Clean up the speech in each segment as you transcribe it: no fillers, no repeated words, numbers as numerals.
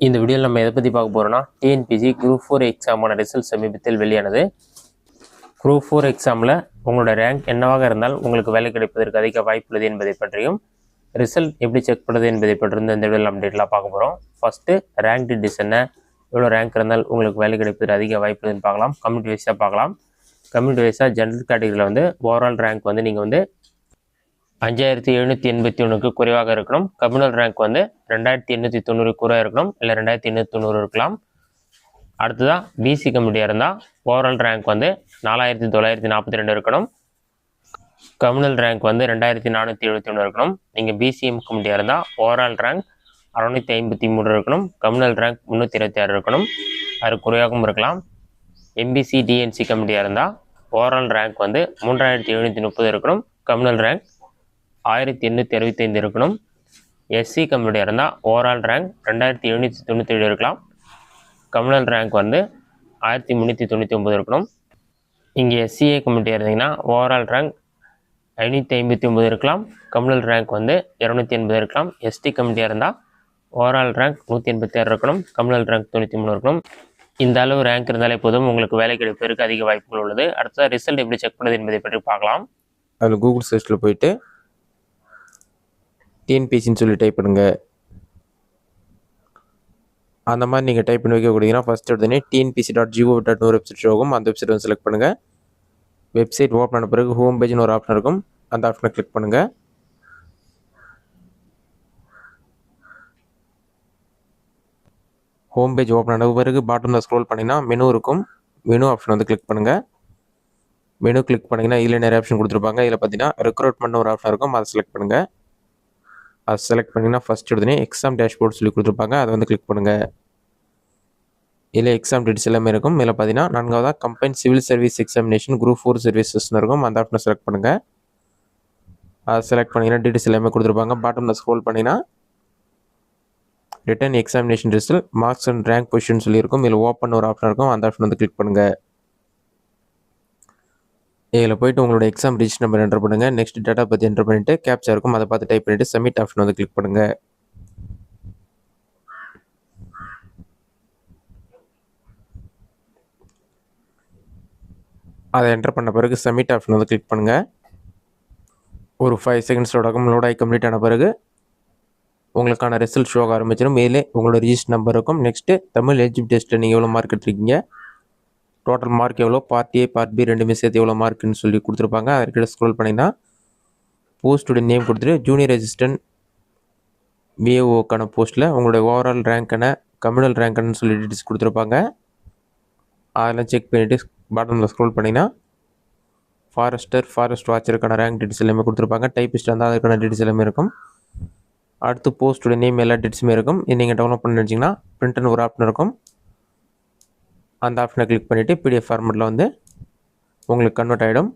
இந்த வீடியோவில் நம்ம எதை பற்றி பார்க்க போகிறோம்னா டிஎன்பிசி குரூப் 4 எக்ஸாமான ரிசல்ட் சமீபத்தில் வெளியானது. குரூப் 4 எக்ஸாமில் உங்களோட ரேங்க் என்னவாக இருந்தால் உங்களுக்கு வேலை கிடைப்பதற்கு அதிக வாய்ப்புள்ளது என்பதை பற்றியும், ரிசல்ட் எப்படி செக் பண்ணுறது என்பதை பற்றியும் இந்த வீடியோவில் அப்டேட்லாம் பார்க்க போகிறோம். ஃபஸ்ட்டு ரேங்க் டீட்டெயில்ஸ் என்ன, எவ்வளோ ரேங்க் இருந்தால் உங்களுக்கு வேலை கிடைப்பதற்கு அதிக வாய்ப்புள்ளதுன்னு பார்க்கலாம். கம்யூனிட்டி வைஸாக பார்க்கலாம். கம்யூனிட்டி வைஸாக ஜென்ரல் கேட்டகரியில் வந்து ஓவரால் ரேங்க் வந்து நீங்கள் வந்து 5781க்கு குறைவாக இருக்கணும். கம்யூனல் ரேங்க் வந்து 2890 குறைவாக இருக்கணும், இல்லை 2890 இருக்கலாம். அடுத்ததாக பிசி கம்யூனிட்டியாக இருந்தால் ஓவரால் ரேங்க் வந்து 4942 இருக்கணும். கம்யூனல் ரேங்க் வந்து 2471 இருக்கணும். நீங்கள் பிசிஎம் கம்யூனிட்டியாக இருந்தால் ஓவரால் ரேங்க் 653 இருக்கணும். கம்யூனல் ரேங்க் 326 இருக்கணும், அது குறைவாகவும் இருக்கலாம். எம்பிசி டிஎன்சி கம்யூனிட்டியாக இருந்தால் ஓவரால் ரேங்க் வந்து 3730 இருக்கணும். கம்யூனல் ரேங்க் 1865 இருக்கணும். எஸ்சி கம்யூனிட்டியாக இருந்தால் ஓவரால் ரேங்க் 2797 இருக்கலாம். கம்யூனல் ரேங்க் வந்து 1399 இருக்கணும். இங்கே எஸ்சிஏ கம்யூனிட்டியாக இருந்தீங்கன்னா ஓவரால் ரேங்க் 559 இருக்கலாம். கம்யூனல் ரேங்க் வந்து 280 இருக்கலாம். எஸ்டி கம்யூனிட்டியாக இருந்தால் ஓவரால் ரேங்க் 186 இருக்கணும். கம்யூனல் ரேங்க் 93 இருக்கணும். இந்த அளவு ரேங்க் இருந்தாலே போதும் உங்களுக்கு வேலை கிடைப்பதற்கு அதிக வாய்ப்புகள் உள்ளது. அடுத்த ரிசல்ட் எப்படி செக் பண்ணுறது என்பதை பற்றி பார்க்கலாம். அதில் கூகுள் சர்ச்சில் போயிட்டு டிஎன்பிசின்னு சொல்லி டைப் பண்ணுங்கள். அந்த மாதிரி நீங்கள் டைப் பண்ணி வைக்கக்கூடியங்கன்னா ஃபஸ்ட் எடுத்தோடனே tnpc.gov.in ஒரு வெப்சைட் ஆகும். அந்த வெப்சைட் வந்து செலக்ட் பண்ணுங்கள். வெப்சைட் ஓப்பன் ஆன பிறகு ஹோம் பேஜ்னு ஒரு ஆப்ஷன் இருக்கும். அந்த ஆப்ஷனை கிளிக் பண்ணுங்கள். ஹோம் பேஜ் ஓப்பன் ஆன பிறகு பாட்டமில் ஸ்க்ரோல் பண்ணிங்கன்னா மெனு இருக்கும். மெனு ஆப்ஷன் வந்து கிளிக் பண்ணுங்கள். மெனு கிளிக் பண்ணிங்கன்னா இதில் நிறைய ஆப்ஷன் கொடுத்துருப்பாங்க. இதில் பார்த்தீங்கன்னா ரெக்ரூட்மெண்ட் ஒரு ஆப்ஷன் இருக்கும். அதை செலக்ட் பண்ணுங்கள். அதை செலக்ட் பண்ணிங்கன்னா ஃபஸ்ட் எடுத்தோடனே எக்ஸாம் டேஷ்போர்ட் சொல்லி கொடுத்துருப்பாங்க. அதை வந்து கிளிக் பண்ணுங்கள். இதில் எக்ஸாம் டீட்டெயில்ஸ் எல்லாமே இருக்கும். இதில் பார்த்தீங்கன்னா 4வதாக combine civil service examination group 4 சர்வீசஸ்னு இருக்கும். அந்த ஆப்ஷனை செலக்ட் பண்ணுங்கள். அதை செலக்ட் பண்ணிங்கன்னா டீட்டெயில்ஸ் எல்லாமே கொடுத்துருப்பாங்க. பாட்டமில் ஸ்க்ரோல் பண்ணிங்கன்னா written examination result marks and rank position சொல்லியிருக்கும். இதில் ஓப்பன் ஒரு ஆப்ஷன் இருக்கும். அந்த ஆப்ஷன் வந்து கிளிக் பண்ணுங்கள். இதில் போய்ட்டு உங்களோட எக்ஸாம் ரிஜிஸ்டர் நம்பர் என்டர் பண்ணுங்கள். நெக்ஸ்ட் டேட்டா பற்றி என்டர் பண்ணிவிட்டு கேப்சா இருக்கும், அதை பார்த்து டைப் பண்ணிவிட்டு சப்மிட் ஆப்ஷன் வந்து கிளிக் பண்ணுங்கள். அதை என்டர் பண்ண பிறகு சப்மிட் ஆப்ஷன் வந்து கிளிக் பண்ணுங்கள். ஒரு 5 செகண்ட்ஸ் லோட் ஆகி கம்ப்ளீட் ஆன பிறகு உங்களுக்கான ரிசல்ட் ஷோ ஆக ஆரம்பிச்சிடும். மேலே உங்களோட ரிஜிஸ்டர் நம்பர் இருக்கும். நெக்ஸ்ட்டு தமிழ் எலிஜிபிலிட்டி டெஸ்ட்டில் நீங்கள் எவ்வளோ மார்க் எடுத்துருக்கீங்க, டோட்டல் மார்க் எவ்வளோ, பார்ட் ஏ பார்ட் பி ரெண்டுமே சேர்த்து எவ்வளோ மார்க்குன்னு சொல்லி கொடுத்துருப்பாங்க. அதுக்கிட்ட ஸ்க்ரோல் பண்ணிங்கன்னா போஸ்ட்டுடைய நேம் கொடுத்துட்டு ஜூனியர் அசிஸ்டன்ட் விஏஓக்கான போஸ்ட்டில் உங்களுடைய ஓவரால் ரேங்க்கான கம்யூனல் ரேங்க்குன்னு சொல்லி டீட்டெயில்ஸ் கொடுத்துருப்பாங்க. அதெல்லாம் செக் பண்ணிவிட்டு பாட்டமில் ஸ்க்ரோல் பண்ணிங்கன்னா ஃபாரஸ்ட் வாட்சருக்கான ரேங்க் டீட்டெயில்ஸ் எல்லாமே கொடுத்துருப்பாங்க. டைப்பிஸ்ட் இருந்தால் அதுக்கான டீட்டெயில்ஸ் எல்லாமே இருக்கும். அடுத்து போஸ்ட்டுடைய நேம் எல்லா டீட்டெயில்ஸுமே இருக்கும். இது நீங்கள் டவுன்லோட் பண்ணி வச்சிங்கன்னா பிரிண்ட்னு ஒரு ஆப்ஷன் இருக்கும். அந்த ஆப்ஷனை கிளிக் பண்ணிவிட்டு பிடிஎஃப் ஃபார்மெட்டில் வந்து உங்களுக்கு கன்வெர்ட் ஆகிடும்.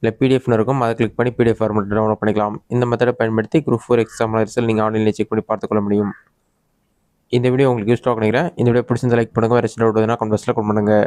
இல்லை பிடிஎஃப்னு இருக்கும், அதை கிளிக் பண்ணி பிடிஎஃப் ஃபார்மெட் டவுன்லோட் பண்ணிக்கலாம். இந்த மெத்தடை பயன்படுத்தி குரூப் 4 எக்ஸாம் ரிசல்ட் நீங்கள் ஆன்லைனில் செக் பண்ணி பார்த்துக்கொள்ள முடியும். இந்த வீடியோ உங்களுக்கு யூஸ் ஆக நினைக்கிறேன். இந்த வீடியோ பிடிச்சிருந்தா லைக் பண்ணுங்கள். வேறு சின்ன விடுவதுனா கமெண்ட் பாக்ஸில் கமெண்ட் பண்ணுங்கள்.